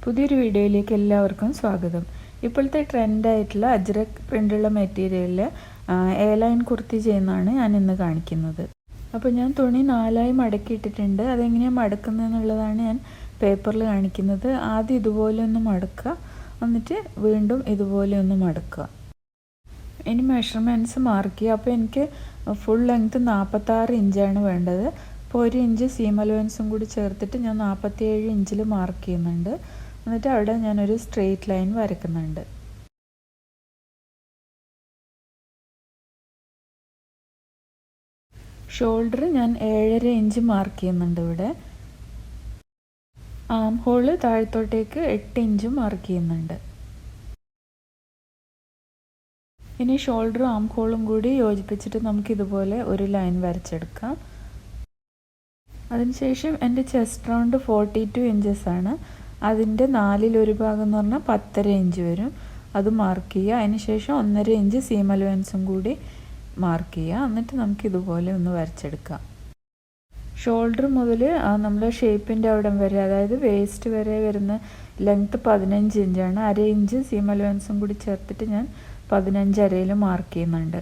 പുതിയൊരു വീഡിയോയിലേക്ക് എല്ലാവർക്കും സ്വാഗതം. ഇപ്പോഴത്തെ ട്രെൻഡായിട്ടുള്ള അജ്രക് പ്രിൻ്റുള്ള മെറ്റീരിയലിൽ എ ലൈൻ കുർത്തി ചെയ്യുന്നതാണ് ഞാൻ ഇന്ന് കാണിക്കുന്നത്. അപ്പോൾ ഞാൻ തുണി 4ആയി മടക്കിയിട്ടിട്ടുണ്ട്. അതെങ്ങനെയാണ് മടക്കുന്നതെന്നുള്ളതാണ് ഞാൻ പേപ്പറിൽ കാണിക്കുന്നത്. ആദ്യം ഇതുപോലെ ഒന്ന് മടക്കുക, എന്നിട്ട് വീണ്ടും ഇതുപോലെ ഒന്ന് മടക്കുക. ഇനി മെഷർമെൻറ്റ്സ് മാർക്ക് ചെയ്യുക. അപ്പോൾ എനിക്ക് ഫുൾ ലെങ്ത്ത് 46 ഇഞ്ചാണ് വേണ്ടത്. അപ്പോൾ 1 ഇഞ്ച് സീം അലവൻസും കൂടി ചേർത്തിട്ട് ഞാൻ 47 ഇഞ്ചിൽ മാർക്ക് ചെയ്യുന്നുണ്ട്. എന്നിട്ട് അവിടെ ഞാനൊരു സ്ട്രെയിറ്റ് ലൈൻ വരയ്ക്കുന്നുണ്ട്. ഷോൾഡർ ഞാൻ 7.5 ഇഞ്ച് മാർക്ക് ചെയ്യുന്നുണ്ട്. ഇവിടെ ആം ഹോള് താഴത്തോട്ടേക്ക് 8 ഇഞ്ച് മാർക്ക് ചെയ്യുന്നുണ്ട്. ഇനി ഷോൾഡറും ആം ഹോളും കൂടി യോജിപ്പിച്ചിട്ട് നമുക്കിതുപോലെ ഒരു ലൈൻ വരച്ചെടുക്കാം. അതിനുശേഷം എൻ്റെ ചെസ്റ്റ് റൗണ്ട് 42 ഇഞ്ചസ് ആണ്. അതിൻ്റെ 4/1 ഭാഗം എന്ന് പറഞ്ഞാൽ 10.5 ഇഞ്ച് വരും. അത് മാർക്ക് ചെയ്യുക. അതിനുശേഷം 1.5 ഇഞ്ച് സീം അലവൻസും കൂടി മാർക്ക് ചെയ്യുക. എന്നിട്ട് നമുക്കിതുപോലെ ഒന്ന് വരച്ചെടുക്കാം. ഷോൾഡർ മുതൽ നമ്മുടെ ഷേപ്പിൻ്റെ അവിടം വരെ, അതായത് വേസ്റ്റ് വരെ വരുന്ന ലെങ്ത്ത് 15 ഇഞ്ചാണ്. 1/2 ഇഞ്ച് സീം അലവൻസും കൂടി ചേർത്തിട്ട് ഞാൻ 15 അരയിൽ മാർക്ക് ചെയ്യുന്നുണ്ട്.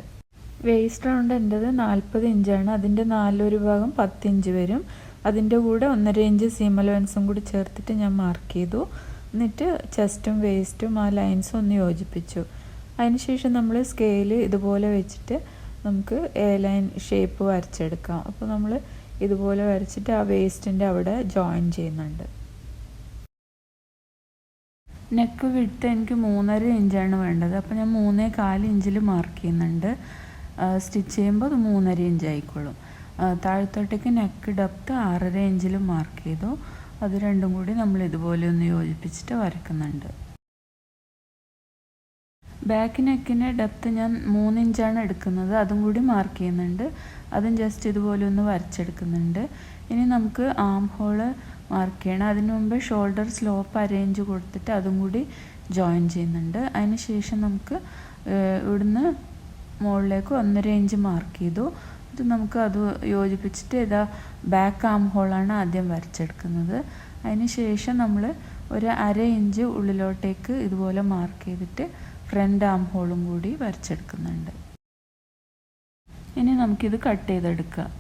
വേസ്റ്റ് റൗണ്ട് എൻ്റെത് 40 ഇഞ്ചാണ്. അതിൻ്റെ 4/1 ഭാഗം 10 ഇഞ്ച് വരും. അതിൻ്റെ കൂടെ 1.5 ഇഞ്ച് സീം അലവൻസും കൂടി ചേർത്തിട്ട് ഞാൻ മാർക്ക് ചെയ്തു. എന്നിട്ട് ചെസ്റ്റും വേസ്റ്റും ആ ലൈൻസും ഒന്ന് യോജിപ്പിച്ചു. അതിനുശേഷം നമ്മൾ സ്കെയിൽ ഇതുപോലെ വെച്ചിട്ട് നമുക്ക് എ ലൈൻ ഷേപ്പ് വരച്ചെടുക്കാം. അപ്പോൾ നമ്മൾ ഇതുപോലെ വരച്ചിട്ട് ആ വേസ്റ്റിൻ്റെ അവിടെ ജോയിൻ ചെയ്യുന്നുണ്ട്. നെക്ക് വിഡ്ത്ത് എനിക്ക് 3.5 ഇഞ്ചാണ് വേണ്ടത്. അപ്പോൾ ഞാൻ 3.25 ഇഞ്ചിൽ മാർക്ക് ചെയ്യുന്നുണ്ട്. സ്റ്റിച്ച് ചെയ്യുമ്പോൾ അത് 3.5 ഇഞ്ച് ആയിക്കോളും. താഴത്തോട്ടേക്ക് നെക്ക് ഡെപ്ത്ത് 6.5 ഇഞ്ചിൽ മാർക്ക് ചെയ്തു. അത് രണ്ടും കൂടി നമ്മൾ ഇതുപോലെ ഒന്ന് യോജിപ്പിച്ചിട്ട് വരയ്ക്കുന്നുണ്ട്. ബാക്ക് നെക്കിൻ്റെ ഡെപ്ത്ത് ഞാൻ 3 ഇഞ്ചാണ് എടുക്കുന്നത്. അതും കൂടി മാർക്ക് ചെയ്യുന്നുണ്ട്. അതും ജസ്റ്റ് ഇതുപോലെ ഒന്ന് വരച്ചെടുക്കുന്നുണ്ട്. ഇനി നമുക്ക് ആം ഹോള് മാർക്ക് ചെയ്യണം. അതിന് മുമ്പ് ഷോൾഡർ സ്ലോപ്പ് അരേഞ്ച് കൊടുത്തിട്ട് അതും കൂടി ജോയിൻ ചെയ്യുന്നുണ്ട്. അതിന് ശേഷം നമുക്ക് ഇവിടുന്ന് മുകളിലേക്ക് 1.5 ഇഞ്ച് മാർക്ക് ചെയ്തു. ഇത് നമുക്ക് അത് യോജിപ്പിച്ചിട്ട് ഇതാ ബാക്ക് ആം ഹോളാണ് ആദ്യം വരച്ചെടുക്കുന്നത്. അതിന് ശേഷം നമ്മൾ ഒരു 1/2 ഇഞ്ച് ഉള്ളിലോട്ടേക്ക് ഇതുപോലെ മാർക്ക് ചെയ്തിട്ട് ഫ്രണ്ട് ആം ഹോളും കൂടി വരച്ചെടുക്കുന്നുണ്ട്. ഇനി നമുക്കിത് കട്ട് ചെയ്തെടുക്കാം.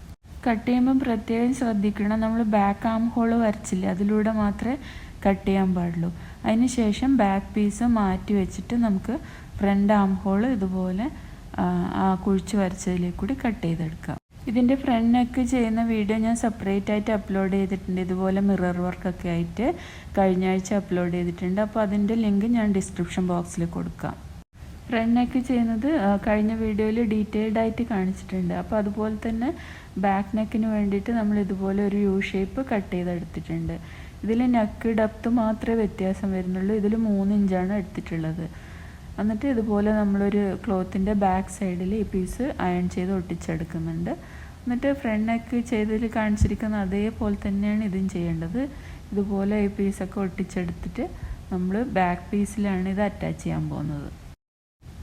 കട്ട് ചെയ്യുമ്പോൾ പ്രത്യേകം ശ്രദ്ധിക്കണം, നമ്മൾ ബാക്ക് ആം ഹോള് വരച്ചില്ലേ, അതിലൂടെ മാത്രമേ കട്ട് ചെയ്യാൻ പാടുള്ളൂ. അതിന് ശേഷം ബാക്ക് പീസ് മാറ്റി വെച്ചിട്ട് നമുക്ക് ഫ്രണ്ട് ആം ഹോള് ഇതുപോലെ ആ കുഴിച്ച് വരച്ചതിലേക്ക് കൂടി കട്ട് ചെയ്തെടുക്കാം. ഇതിൻ്റെ ഫ്രണ്ട് നെക്ക് ചെയ്യുന്ന വീഡിയോ ഞാൻ സെപ്പറേറ്റ് ആയിട്ട് അപ്ലോഡ് ചെയ്തിട്ടുണ്ട്. ഇതുപോലെ മിറർ വർക്കൊക്കെ ആയിട്ട് കഴിഞ്ഞ ആഴ്ച അപ്ലോഡ് ചെയ്തിട്ടുണ്ട്. അപ്പോൾ അതിൻ്റെ ലിങ്ക് ഞാൻ ഡിസ്ക്രിപ്ഷൻ ബോക്സിൽ കൊടുക്കാം. ഫ്രണ്ട് നെക്ക് ചെയ്യുന്നത് കഴിഞ്ഞ വീഡിയോയിൽ ഡീറ്റെയിൽഡ് ആയിട്ട് കാണിച്ചിട്ടുണ്ട്. അപ്പോൾ അതുപോലെ തന്നെ ബാക്ക് നെക്കിന് വേണ്ടിയിട്ട് നമ്മൾ ഇതുപോലെ ഒരു യു ഷേപ്പ് കട്ട് ചെയ്തെടുത്തിട്ടുണ്ട്. ഇതിൽ നെക്ക് ഡെപ്ത്ത് മാത്രമേ വ്യത്യാസം വരുന്നുള്ളൂ. ഇതിൽ 3 ഇഞ്ചാണ് എടുത്തിട്ടുള്ളത്. എന്നിട്ട് ഇതുപോലെ നമ്മളൊരു ക്ലോത്തിൻ്റെ ബാക്ക് സൈഡിൽ ഈ പീസ് അയൺ ചെയ്ത് ഒട്ടിച്ചെടുക്കുന്നുണ്ട്. എന്നിട്ട് ഫ്രണ്ട് നെക്ക് ചെയ്തതിൽ കാണിച്ചിരിക്കുന്ന അതേപോലെ തന്നെയാണ് ഇതും ചെയ്യേണ്ടത്. ഇതുപോലെ ഈ പീസൊക്കെ ഒട്ടിച്ചെടുത്തിട്ട് നമ്മൾ ബാക്ക് പീസിലാണ് ഇത് അറ്റാച്ച് ചെയ്യാൻ പോകുന്നത്.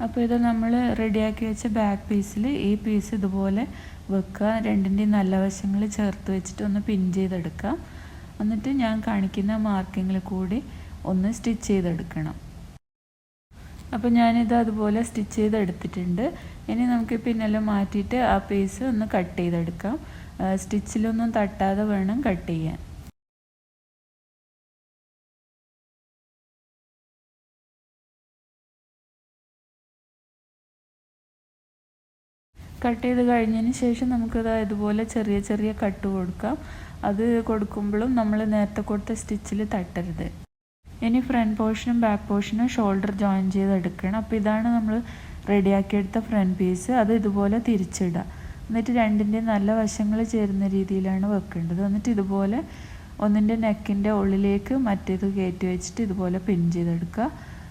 അപ്പോൾ ഇത് നമ്മൾ റെഡിയാക്കി വെച്ച ബാക്ക് പീസിൽ ഈ പീസ് ഇതുപോലെ വെക്കുക. രണ്ടിൻ്റെയും നല്ല വശങ്ങൾ ചേർത്ത് വെച്ചിട്ട് ഒന്ന് പിൻ ചെയ്തെടുക്കാം. എന്നിട്ട് ഞാൻ കാണിക്കുന്ന മാർക്കിങ്ങിൽ കൂടി ഒന്ന് സ്റ്റിച്ച് ചെയ്തെടുക്കണം. അപ്പോൾ ഞാനിത് അതുപോലെ സ്റ്റിച്ച് ചെയ്തെടുത്തിട്ടുണ്ട്. ഇനി നമുക്ക് പിന്നെല്ലാം മാറ്റിയിട്ട് ആ പീസ് ഒന്ന് കട്ട് ചെയ്തെടുക്കാം. സ്റ്റിച്ചിലൊന്നും തട്ടാതെ വേണം കട്ട് ചെയ്യാൻ. കട്ട് ചെയ്ത് കഴിഞ്ഞതിന് ശേഷം നമുക്കത് ഇതുപോലെ ചെറിയ ചെറിയ കട്ട് കൊടുക്കാം. അത് കൊടുക്കുമ്പോഴും നമ്മൾ നേരത്തെ കൊടുത്ത സ്റ്റിച്ചിൽ തട്ടരുത്. ഇനി ഫ്രണ്ട് പോർഷനും ബാക്ക് പോർഷനും ഷോൾഡർ ജോയിൻ ചെയ്തെടുക്കണം. അപ്പോൾ ഇതാണ് നമ്മൾ റെഡിയാക്കിയെടുത്ത ഫ്രണ്ട് പീസ്. അത് ഇതുപോലെ തിരിച്ചിടുക. എന്നിട്ട് രണ്ടിൻ്റെയും നല്ല വശങ്ങൾ ചേരുന്ന രീതിയിലാണ് വെക്കേണ്ടത്. എന്നിട്ട് ഇതുപോലെ ഒന്നിൻ്റെ നെക്കിൻ്റെ ഉള്ളിലേക്ക് മറ്റേത് കയറ്റി വെച്ചിട്ട് ഇതുപോലെ പിൻ ചെയ്തെടുക്കുക.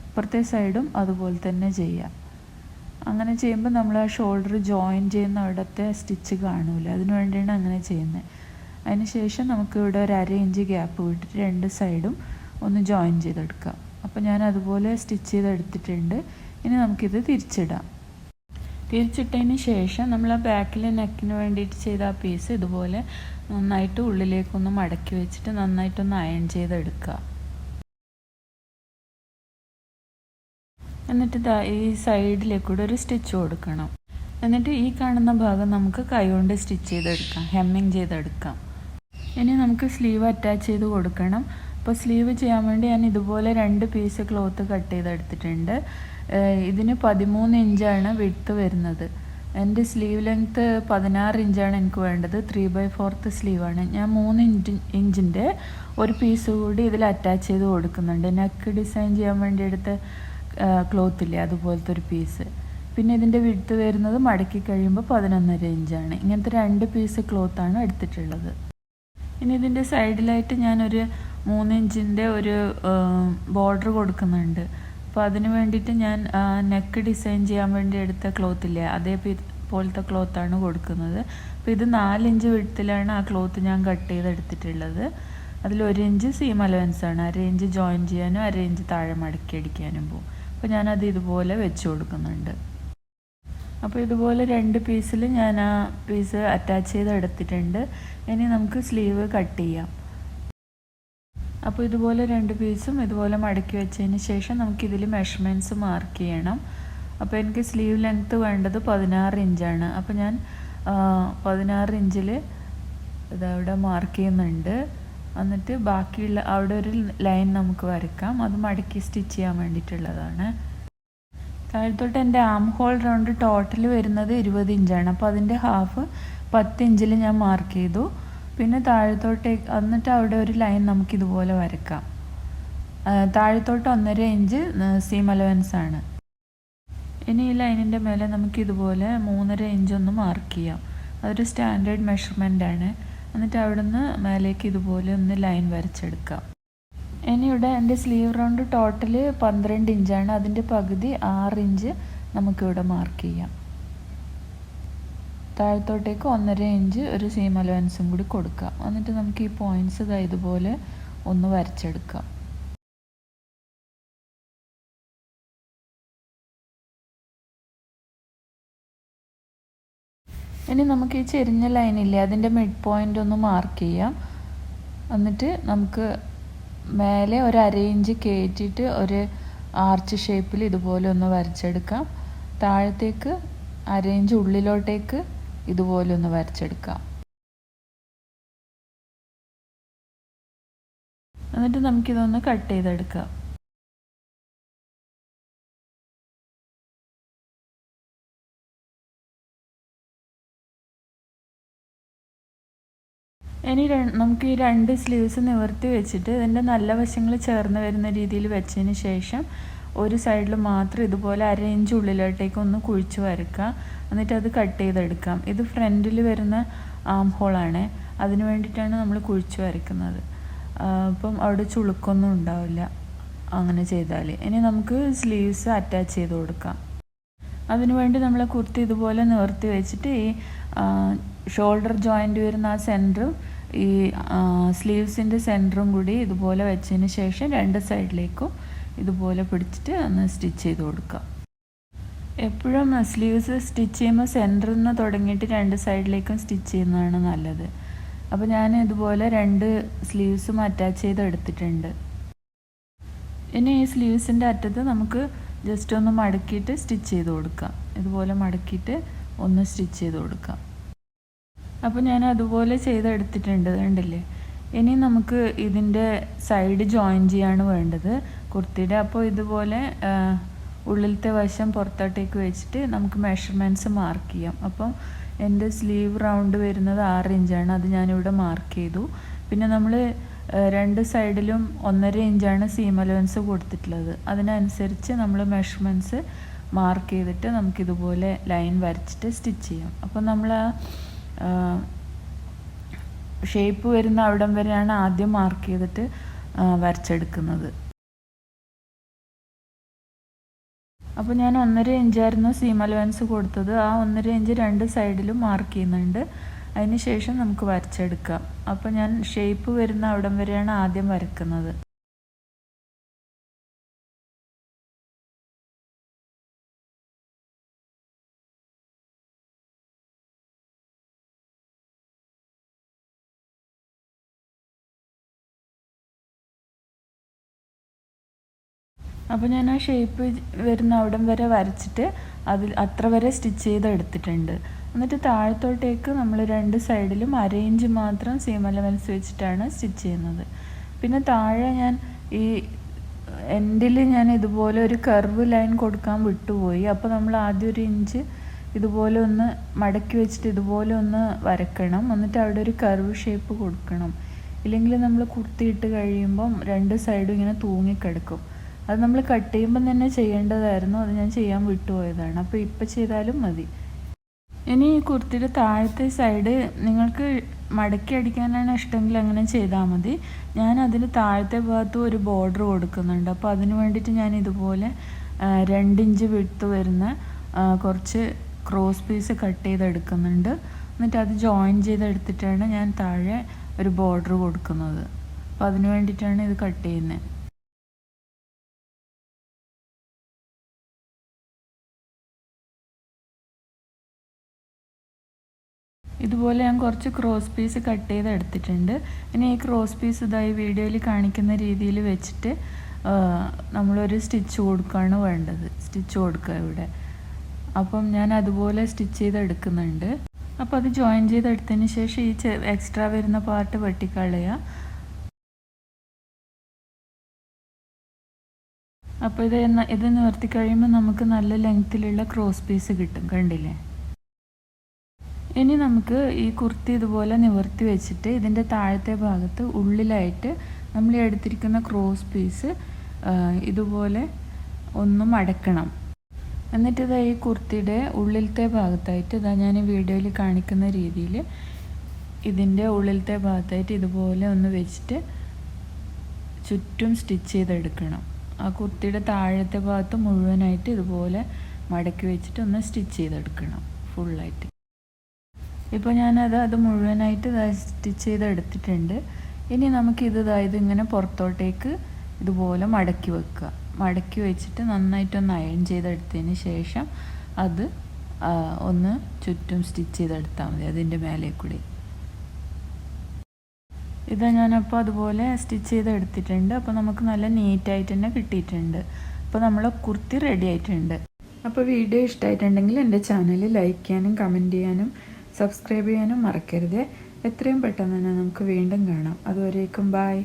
അപ്പുറത്തെ സൈഡും അതുപോലെ തന്നെ ചെയ്യുക. അങ്ങനെ ചെയ്യുമ്പോൾ നമ്മൾ ആ ഷോൾഡർ ജോയിൻ ചെയ്യുന്ന അവിടുത്തെ സ്റ്റിച്ച് കാണില്ല. അതിന് വേണ്ടിയാണ് അങ്ങനെ ചെയ്യുന്നത്. അതിന് ശേഷം നമുക്ക് ഇവിടെ ഒരു 1/2 ഇഞ്ച് ഗ്യാപ്പ് വിട്ടിട്ട് രണ്ട് സൈഡും ഒന്ന് ജോയിൻ ചെയ്തെടുക്കാം. അപ്പോൾ ഞാൻ അതുപോലെ സ്റ്റിച്ച് ചെയ്തെടുത്തിട്ടുണ്ട്. ഇനി നമുക്കിത് തിരിച്ചിടാം. തിരിച്ചിട്ടതിന് ശേഷം നമ്മൾ ആ ബാക്കിലെ നെക്കിന് വേണ്ടിയിട്ട് ചെയ്ത ആ പീസ് ഇതുപോലെ നന്നായിട്ട് ഉള്ളിലേക്കൊന്ന് മടക്കി വെച്ചിട്ട് നന്നായിട്ടൊന്ന് അയൺ ചെയ്തെടുക്കുക. എന്നിട്ട് ഈ സൈഡിലേക്കൂടെ ഒരു സ്റ്റിച്ച് കൊടുക്കണം. എന്നിട്ട് ഈ കാണുന്ന ഭാഗം നമുക്ക് കൈകൊണ്ട് സ്റ്റിച്ച് ചെയ്തെടുക്കാം, ഹെമ്മിങ് ചെയ്തെടുക്കാം. ഇനി നമുക്ക് സ്ലീവ് അറ്റാച്ച് ചെയ്ത് കൊടുക്കണം. അപ്പോൾ സ്ലീവ് ചെയ്യാൻ വേണ്ടി ഞാൻ ഇതുപോലെ 2 പീസ് ക്ലോത്ത് കട്ട് ചെയ്തെടുത്തിട്ടുണ്ട്. ഇതിന് 13 ഇഞ്ചാണ് വിഡ്ത്ത് വരുന്നത്. എൻ്റെ സ്ലീവ് ലെങ്ത്ത് 16 ഇഞ്ചാണ് എനിക്ക് വേണ്ടത്. 3/4 സ്ലീവാണ്. ഞാൻ 3 ഇഞ്ചിൻ്റെ ഒരു പീസ് കൂടി ഇതിൽ അറ്റാച്ച് ചെയ്ത് കൊടുക്കുന്നുണ്ട്. നെക്ക് ഡിസൈൻ ചെയ്യാൻ വേണ്ടി എടുത്ത ക്ലോത്തില്ലേ, അതുപോലത്തെ ഒരു പീസ്. പിന്നെ ഇതിൻ്റെ വിഡ്ത്ത് വരുന്നത് മടക്കി കഴിയുമ്പോൾ 11.5 ഇഞ്ചാണ്. ഇങ്ങനത്തെ 2 പീസ് ക്ലോത്താണ് എടുത്തിട്ടുള്ളത്. ഇനി ഇതിൻ്റെ സൈഡിലായിട്ട് ഞാനൊരു 3 ഇഞ്ചിൻ്റെ ഒരു ബോർഡർ കൊടുക്കുന്നുണ്ട്. അപ്പോൾ അതിന് വേണ്ടിയിട്ട് ഞാൻ നെക്ക് ഡിസൈൻ ചെയ്യാൻ വേണ്ടി എടുത്ത ക്ലോത്തില്ലേ, അതേപോലത്തെ ക്ലോത്താണ് കൊടുക്കുന്നത്. അപ്പോൾ ഇത് 4 ഇഞ്ച് വിഡ്ത്തിലാണ് ആ ക്ലോത്ത് ഞാൻ കട്ട് ചെയ്തെടുത്തിട്ടുള്ളത്. അതിൽ 1 ഇഞ്ച് സീം അലവൻസാണ്. 1/2 ഇഞ്ച് ജോയിൻ ചെയ്യാനും 1/2 ഇഞ്ച് താഴെ മടക്കി അടിക്കാനും പോകും. അപ്പോൾ ഞാനത് ഇതുപോലെ വെച്ച് കൊടുക്കുന്നുണ്ട്. അപ്പോൾ ഇതുപോലെ 2 പീസിൽ ഞാൻ ആ പീസ് അറ്റാച്ച് ചെയ്ത് എടുത്തിട്ടുണ്ട്. ഇനി നമുക്ക് സ്ലീവ് കട്ട് ചെയ്യാം. അപ്പോൾ ഇതുപോലെ 2 പീസും ഇതുപോലെ മടക്കി വെച്ചതിന് ശേഷം നമുക്കിതിൽ മെഷർമെൻറ്റ്സ് മാർക്ക് ചെയ്യണം. അപ്പോൾ എനിക്ക് സ്ലീവ് ലെങ്ത്ത് വേണ്ടത് 16 ഇഞ്ചാണ്. അപ്പോൾ ഞാൻ 16 ഇഞ്ചിൽ ഇതവിടെ മാർക്ക് ചെയ്യുന്നുണ്ട്. എന്നിട്ട് ബാക്കിയുള്ള അവിടെ ഒരു ലൈൻ നമുക്ക് വരയ്ക്കാം. അത് മടക്കി സ്റ്റിച്ച് ചെയ്യാൻ വേണ്ടിയിട്ടുള്ളതാണ്. താഴത്തോട്ട് എൻ്റെ ആം ഹോൾ റൗണ്ട് ടോട്ടൽ വരുന്നത് 20 ഇഞ്ചാണ്. അപ്പോൾ അതിൻ്റെ ഹാഫ് 10 ഇഞ്ചിൽ ഞാൻ മാർക്ക് ചെയ്തു. പിന്നെ താഴത്തോട്ടേക്ക് എന്നിട്ട് അവിടെ ഒരു ലൈൻ നമുക്കിതുപോലെ വരയ്ക്കാം. താഴത്തോട്ട് 1.5 ഇഞ്ച് സീം അലവൻസ് ആണ്. ഇനി ഈ ലൈനിൻ്റെ മേലെ നമുക്കിതുപോലെ 3.5 ഇഞ്ച് ഒന്ന് മാർക്ക് ചെയ്യാം. അതൊരു സ്റ്റാൻഡേർഡ് മെഷർമെൻ്റ് ആണ്. എന്നിട്ട് അവിടെ നിന്ന് മേലേക്ക് ഇതുപോലെ ഒന്ന് ലൈൻ വരച്ചെടുക്കാം. ഇനി ഇവിടെ എൻ്റെ സ്ലീവ് റൗണ്ട് ടോട്ടൽ 12 ഇഞ്ചാണ്. അതിൻ്റെ പകുതി 6 ഇഞ്ച് നമുക്കിവിടെ മാർക്ക് ചെയ്യാം. താഴത്തോട്ടേക്ക് 1.5 ഇഞ്ച് ഒരു സീം അലവൻസും കൂടി കൊടുക്കാം. എന്നിട്ട് നമുക്ക് ഈ പോയിൻറ്റ്സ് ഇതുപോലെ ഒന്ന് വരച്ചെടുക്കാം. ഇനി നമുക്ക് ഈ ചെരിഞ്ഞ ലൈനില്ലേ, അതിൻ്റെ മിഡ് പോയിൻ്റ് ഒന്ന് മാർക്ക് ചെയ്യാം. എന്നിട്ട് നമുക്ക് മേലെ ഒരു 1/2 ഇഞ്ച് കയറ്റിയിട്ട് ഒരു ആർച്ച് ഷേപ്പിൽ ഇതുപോലെ ഒന്ന് വരച്ചെടുക്കാം. താഴത്തേക്ക് 1/2 ഇഞ്ച് ഉള്ളിലോട്ടേക്ക് ഇതുപോലെ ഒന്ന് വരച്ചെടുക്കാം. എന്നിട്ട് നമുക്കിതൊന്ന് കട്ട് ചെയ്തെടുക്കാം. ഇനി നമുക്ക് ഈ 2 സ്ലീവ്സ് നിവർത്തി വെച്ചിട്ട് ഇതിൻ്റെ നല്ല വശങ്ങൾ ചേർന്ന് വരുന്ന രീതിയിൽ വെച്ചതിന് ശേഷം ഒരു സൈഡിൽ മാത്രം ഇതുപോലെ 1/2 ഇഞ്ച് ഉള്ളിലോട്ടേക്ക് ഒന്ന് കുഴിച്ച് വരയ്ക്കുക. എന്നിട്ട് അത് കട്ട് ചെയ്തെടുക്കാം. ഇത് ഫ്രണ്ടിൽ വരുന്ന ആം ഹോളാണ്. അതിന് വേണ്ടിയിട്ടാണ് നമ്മൾ കുഴിച്ച് വരയ്ക്കുന്നത്. അപ്പം അവിടെ ചുളുക്കൊന്നും ഉണ്ടാവില്ല അങ്ങനെ ചെയ്താൽ. ഇനി നമുക്ക് സ്ലീവ്സ് അറ്റാച്ച് ചെയ്ത് കൊടുക്കാം. അതിനുവേണ്ടി നമ്മൾ കുർത്തി ഇതുപോലെ നിവർത്തി വെച്ചിട്ട് ഈ ഷോൾഡർ ജോയിൻ്റ് വരുന്ന ആ സെൻറ്ററും ഈ സ്ലീവ്സിൻ്റെ സെൻറ്ററും കൂടി ഇതുപോലെ വെച്ചതിന് ശേഷം 2 സൈഡിലേക്കും ഇതുപോലെ പിടിച്ചിട്ട് ഒന്ന് സ്റ്റിച്ച് ചെയ്ത് കൊടുക്കാം. എപ്പോഴും സ്ലീവ്സ് സ്റ്റിച്ച് ചെയ്യുമ്പോൾ സെൻറ്ററിൽ നിന്ന് തുടങ്ങിയിട്ട് 2 സൈഡിലേക്കും സ്റ്റിച്ച് ചെയ്യുന്നതാണ് നല്ലത്. അപ്പോൾ ഞാൻ ഇതുപോലെ 2 സ്ലീവ്സും അറ്റാച്ച് ചെയ്ത് എടുത്തിട്ടുണ്ട്. ഇനി ഈ സ്ലീവ്സിൻ്റെ അറ്റത്ത് നമുക്ക് ജസ്റ്റ് ഒന്ന് മടക്കിയിട്ട് സ്റ്റിച്ച് ചെയ്ത് കൊടുക്കാം. ഇതുപോലെ മടക്കിയിട്ട് ഒന്ന് സ്റ്റിച്ച് ചെയ്ത് കൊടുക്കാം. അപ്പോൾ ഞാൻ അതുപോലെ ചെയ്തെടുത്തിട്ടുണ്ട്, കണ്ടില്ലേ. ഇനി നമുക്ക് ഇതിൻ്റെ സൈഡ് ജോയിൻ ചെയ്യാണ് വേണ്ടത് കുർത്തിയുടെ. അപ്പോൾ ഇതുപോലെ ഉള്ളിലത്തെ വശം പുറത്തോട്ടേക്ക് വെച്ചിട്ട് നമുക്ക് മെഷർമെൻറ്റ്സ് മാർക്ക് ചെയ്യാം. അപ്പം എൻ്റെ സ്ലീവ് റൗണ്ട് വരുന്നത് 6 ഇഞ്ചാണ്. അത് ഞാനിവിടെ മാർക്ക് ചെയ്തു. പിന്നെ നമ്മൾ 2 സൈഡിലും 1.5 ഇഞ്ചാണ് സീം അലവൻസ് കൊടുത്തിട്ടുള്ളത്. അതിനനുസരിച്ച് നമ്മൾ മെഷർമെൻറ്റ്സ് മാർക്ക് ചെയ്തിട്ട് നമുക്കിതുപോലെ ലൈൻ വരച്ചിട്ട് സ്റ്റിച്ച് ചെയ്യാം. അപ്പോൾ നമ്മൾ ഷേപ്പ് വരുന്ന അവിടം വരെയാണ് ആദ്യം മാർക്ക് ചെയ്തിട്ട് വരച്ചെടുക്കുന്നത്. അപ്പോൾ ഞാൻ 1.5 ഇഞ്ചായിരുന്നു സീം അലവൻസ് കൊടുത്തത്. ആ 1.5 ഇഞ്ച് 2 സൈഡിലും മാർക്ക് ചെയ്യുന്നുണ്ട്. അതിന് ശേഷം നമുക്ക് വരച്ചെടുക്കാം. അപ്പോൾ ഞാൻ ഷേപ്പ് വരുന്ന അവിടം വരെയാണ് ആദ്യം വരക്കുന്നത്. അപ്പോൾ ഞാൻ ആ ഷേപ്പ് വരുന്ന അവിടം വരെ വരച്ചിട്ട് അതിൽ അത്ര വരെ സ്റ്റിച്ച് ചെയ്ത് എടുത്തിട്ടുണ്ട്. എന്നിട്ട് താഴത്തോട്ടേക്ക് നമ്മൾ 2 സൈഡിലും 1/2 ഇഞ്ച് മാത്രം സീം അലവൻസ് വെച്ചിട്ടാണ് സ്റ്റിച്ച് ചെയ്യുന്നത്. പിന്നെ താഴെ ഞാൻ ഈ എൻഡിൽ ഞാൻ ഇതുപോലെ ഒരു കർവ് ലൈൻ കൊടുക്കാൻ വിട്ടുപോയി. അപ്പോൾ നമ്മൾ ആദ്യം 1 ഇഞ്ച് ഇതുപോലെ ഒന്ന് മടക്കി വെച്ചിട്ട് ഇതുപോലെ ഒന്ന് വരക്കണം. എന്നിട്ട് അവിടെ ഒരു കർവ് ഷേപ്പ് കൊടുക്കണം. ഇല്ലെങ്കിൽ നമ്മൾ കുർത്തി ഇട്ട് കഴിയുമ്പം 2 സൈഡും ഇങ്ങനെ തൂങ്ങിക്കിടക്കും. അത് നമ്മൾ കട്ട് ചെയ്യുമ്പം തന്നെ ചെയ്യേണ്ടതായിരുന്നു. അത് ഞാൻ ചെയ്യാൻ വിട്ടുപോയതാണ്. അപ്പോൾ ഇപ്പം ചെയ്താലും മതി. ഇനി ഈ കുർത്തിയുടെ താഴത്തെ സൈഡ് നിങ്ങൾക്ക് മടക്കി അടിക്കാനാണ് ഇഷ്ടമെങ്കിൽ അങ്ങനെ ചെയ്താൽ മതി. ഞാൻ അതിന് താഴത്തെ ഭാഗത്തും ഒരു ബോർഡർ കൊടുക്കുന്നുണ്ട്. അപ്പോൾ അതിന് വേണ്ടിയിട്ട് ഞാൻ ഇതുപോലെ 2 ഇഞ്ച് വിട്ട് വരുന്ന കുറച്ച് ക്രോസ് പീസ് കട്ട് ചെയ്തെടുക്കുന്നുണ്ട്. എന്നിട്ട് അത് ജോയിൻ ചെയ്തെടുത്തിട്ടാണ് ഞാൻ താഴെ ഒരു ബോർഡർ കൊടുക്കുന്നത്. അപ്പോൾ അതിന് വേണ്ടിയിട്ടാണ് ഇത് കട്ട് ചെയ്യുന്നത്. ഇതുപോലെ ഞാൻ കുറച്ച് ക്രോസ് പീസ് കട്ട് ചെയ്ത് എടുത്തിട്ടുണ്ട്. ഇനി ഈ ക്രോസ് പീസ് ഇതായി വീഡിയോയിൽ കാണിക്കുന്ന രീതിയിൽ വെച്ചിട്ട് നമ്മളൊരു സ്റ്റിച്ച് കൊടുക്കുകയാണ് വേണ്ടത്. സ്റ്റിച്ച് കൊടുക്കുക ഇവിടെ. അപ്പം ഞാൻ അതുപോലെ സ്റ്റിച്ച് ചെയ്തെടുക്കുന്നുണ്ട്. അപ്പോൾ അത് ജോയിൻ ചെയ്തെടുത്തതിന് ശേഷം ഈ എക്സ്ട്രാ വരുന്ന പാർട്ട് വെട്ടിക്കളയുക. അപ്പോൾ ഇത് നിവർത്തി കഴിയുമ്പോൾ നമുക്ക് നല്ല ലെങ്ത്തിലുള്ള ക്രോസ് പീസ് കിട്ടും. കണ്ടില്ലേ? ഇനി നമുക്ക് ഈ കുർത്തി ഇതുപോലെ നിവർത്തി വെച്ചിട്ട് ഇതിൻ്റെ താഴത്തെ ഭാഗത്ത് ഉള്ളിലായിട്ട് നമ്മൾ എടുത്തിരിക്കുന്ന ക്രോസ് പീസ് ഇതുപോലെ ഒന്ന് മടക്കണം. എന്നിട്ട് ഇതാ ഈ കുർത്തിയുടെ ഉള്ളിലത്തെ ഭാഗത്തായിട്ട് ഇതാ ഞാൻ ഈ വീഡിയോയിൽ കാണിക്കുന്ന രീതിയിൽ ഇതിൻ്റെ ഉള്ളിലത്തെ ഭാഗത്തായിട്ട് ഇതുപോലെ ഒന്ന് വെച്ചിട്ട് ചുറ്റും സ്റ്റിച്ച് ചെയ്തെടുക്കണം. ആ കുർത്തിയുടെ താഴത്തെ ഭാഗത്ത് മുഴുവനായിട്ട് ഇതുപോലെ മടക്കി വെച്ചിട്ട് ഒന്ന് സ്റ്റിച്ച് ചെയ്തെടുക്കണം ഫുള്ളായിട്ട്. ഇപ്പോൾ അത് മുഴുവനായിട്ട് സ്റ്റിച്ച് ചെയ്തെടുത്തിട്ടുണ്ട്. ഇനി നമുക്കിത് ഇതിങ്ങനെ പുറത്തോട്ടേക്ക് ഇതുപോലെ മടക്കി വെക്കുക. മടക്കി വെച്ചിട്ട് നന്നായിട്ടൊന്ന് അയൺ ചെയ്തെടുത്തതിന് ശേഷം അത് ഒന്ന് ചുറ്റും സ്റ്റിച്ച് ചെയ്തെടുത്താൽ മതി അതിൻ്റെ മേലെ കൂടി. ഞാനപ്പോൾ അതുപോലെ സ്റ്റിച്ച് ചെയ്തെടുത്തിട്ടുണ്ട്. അപ്പോൾ നമുക്ക് നല്ല നീറ്റായിട്ട് തന്നെ കിട്ടിയിട്ടുണ്ട്. അപ്പോൾ നമ്മളെ കുർത്തി റെഡി ആയിട്ടുണ്ട്. അപ്പോൾ വീഡിയോ ഇഷ്ടമായിട്ടുണ്ടെങ്കിൽ എൻ്റെ ചാനൽ ലൈക്ക് ചെയ്യാനും കമൻറ്റ് ചെയ്യാനും സബ്സ്ക്രൈബ് ചെയ്യാനും മറക്കരുത്. എത്രയും പെട്ടെന്ന് തന്നെ നമുക്ക് വീണ്ടും കാണാം. അതുവരേക്കും ബൈ.